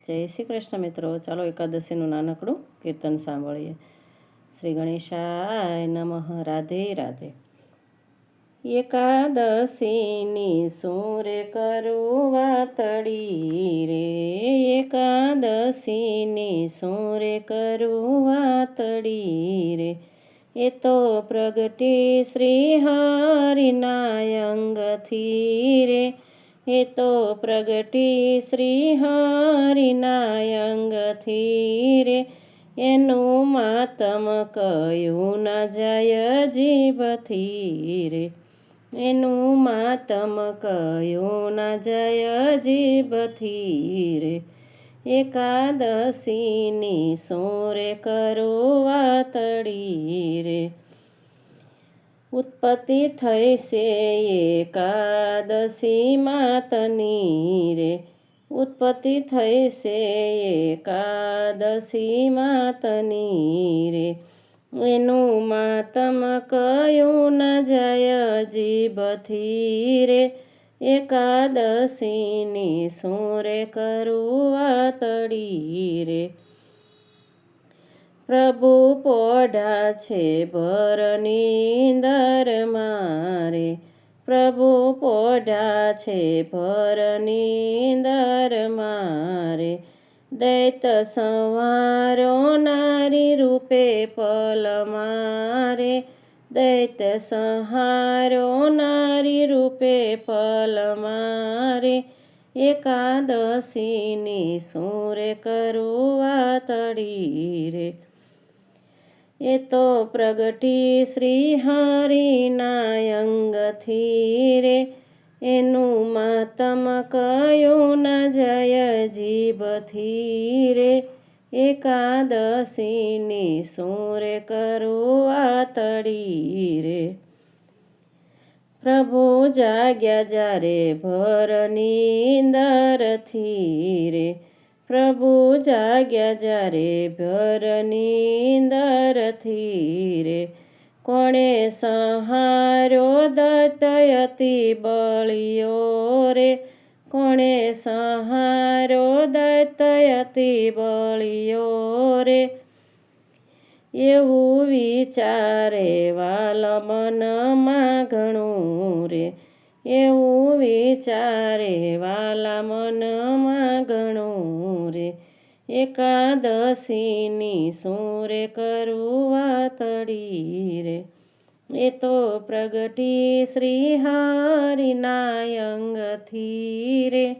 જય શ્રી કૃષ્ણ મિત્રો. ચાલો એકાદશીનું નાનકડું કીર્તન સાંભળીએ. શ્રી ગણેશાય નમઃ. રાધે રાધે. એકાદશીની સુરે કરું વાતડી રે, એકાદશીની સુરે કરું વાતડી રે. એ તો પ્રગટી શ્રી હરિના અંગથી રે, એ તો પ્રગટી શ્રી હરિના અંગથી રે. એનું માતમ કયું ન જાય જીભથી રે, એનું માતમ કયું ન જાય જીભથી રે. એકાદશીની સોરે કરો વાતડી રે. ઉત્પત્તિ થઈ છે એકાદશી માતની રે, ઉત્પત્તિ થઈ છે એકાદશી માતની રે. એનું માતમ કયું ન જાય જીભથી રે. એકાદશીની સોરે કરું વાતડી રે. પ્રભુ પોઢા છે ભર નીંદર મારે, પ્રભુ પોઢા છે ભર નીંદર મારે. દૈત સંવારો નારી રૂપે પલ મારે, દૈત સંહારો નારી રૂપે પલ મારે. એકાદશીની સોરે કરું વાતડી રે. એ તો પ્રગટી શ્રી હરિના અંગથી રે, એનું માતમ કયું ન જાય જીભથી રે. એકાદશીની સોરે કરું વાતડી રે. પ્રભુ જાગ્યા જ્યારે ભર નીંદરથી રે, પ્રભુ જાગ્યા જ્યારે ભર નીંદરથી રે. કોણે સંહાર્યો દૈત્યતિ બળિયો રે, કોણે સંહાર્યો દૈત્યતિ બળિયો રે. એવું વિચારે વાલ મનમાં ઘણું રે, એવું વિચારે વાલા મનમાં ઘણું રે. એકાદશીની સોરે કરું વાતડી રે. એ તો પ્રગટી શ્રી હરિના અંગથી રે,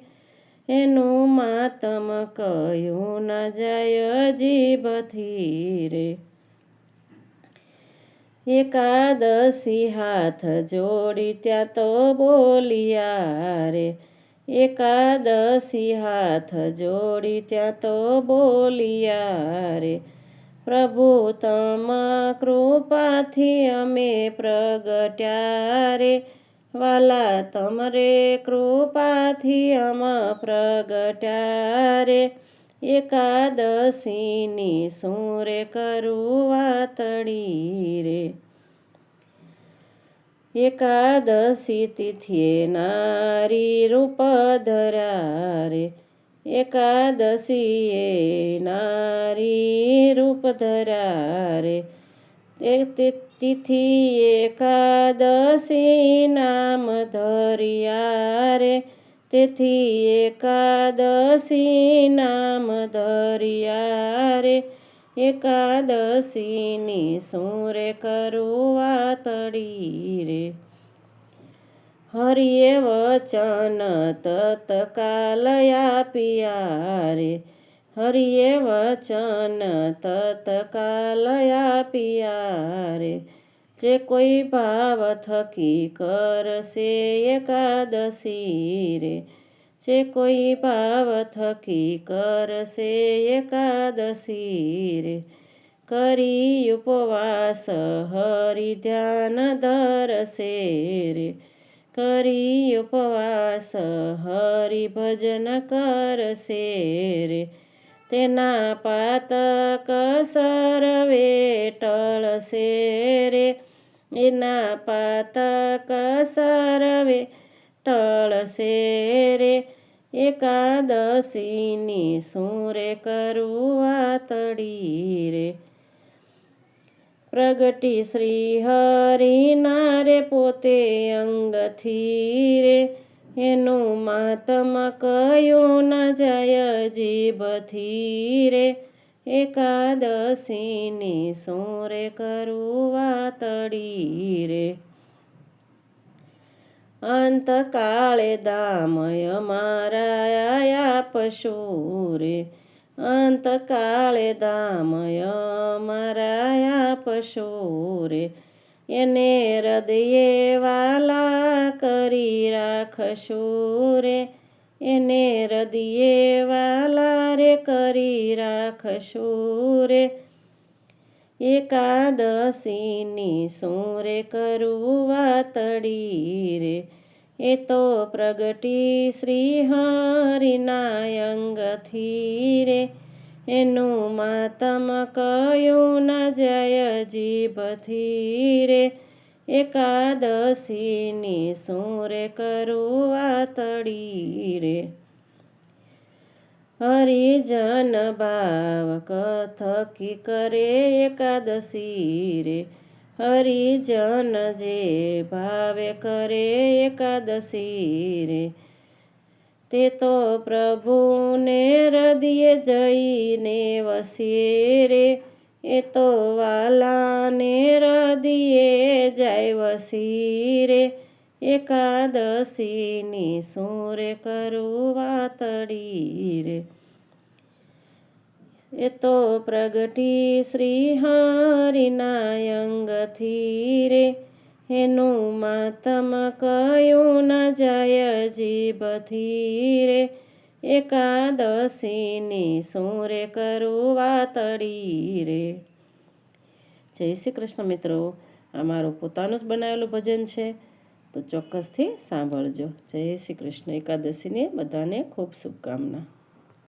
એનું માતમ કયું ન જાય જીભથી રે. એકાદશી હાથ જોડી ત્યાં તો બોલિયા રે, એકાદશી હાથ જોડી ત્યાં તો બોલિયા રે. પ્રભુ તમ કૃપાથી અમે પ્રગટ્યા રે, વાલા તમરે કૃપાથી અમ પ્રગટ્યા રે. એકાદશીની સોરે કરું વાતડી રે. એકાદશી તિથિએ નારી રૂપ ધર્યા રે, એકાદશીએ નારી રૂપ ધર્યા રે. તિથિ એકાદશી નામ ધર્યા રે, તેથી એકાદશી નામ ધર્યા રે. એકાદશીની સોરે કરું વાતડી રે. હરિએ વચન તત્કાલ આપ્યા રે, હરિએ વચન તત્કાલ આપ્યા રે. જે કોઈ ભાવ થકી કરશે એકાદશી રે, જે કોઈ ભાવ થકી કરશે એકાદશી રે. કરી ઉપવાસ હરિ ધ્યાન ધરશે રે, કરી ઉપવાસ હરિ ભજન કરશે રે. તેના પાતક સર્વે ટળશે રે, એના પાતક સર્વે ટળશે રે. એકાદશીની શું રે કરું વાતડી રે. પ્રગટી શ્રી હરિના રે પોતે અંગથી રે, એનું માતમ કયું ન જાય જીભથી રે. એકાદશીની શું રે કરું વાતડી રે. અંતકાળે દામય મારા આપશો રે, અંતકાળે દામય મારા આપશો રે. એને હૃદયે વાલા કરી રાખશો રે, એને હૃદયે વાલા રે કરી રાખશો રે. એકાદશીની શું રે કરું વાતડી રે. એ તો પ્રગટી શ્રી હરિના અંગથી રે, એનું માતમ કયું ન જાય જીભથી રે. એકાદશીની શું રે કરું વાતડી રે. હરિજન ભાવ કથકી કરે એકાદશી રે, હરિજન જે ભાવે કરે એકાદશી રે. તે તો પ્રભુને હૃદયે જઈને વસે રે, એ તો વાલાને હૃદયે જાય વસી રે. એકાદશીની શું રે કરું વાતડી રે. એ તો પ્રગટી શ્રી હરિના અંગથી રે, એનું માતમ કયું ન જાય જીભથી રે. એકાદશીની શું રે કરું વાતડી રે. જય શ્રી કૃષ્ણ મિત્રો. આ મારું પોતાનું જ બનાવેલું ભજન છે, તો ચોક્કસથી સાંભળજો. જય શ્રી કૃષ્ણ. એકાદશીની બધાને ખૂબ શુભકામના.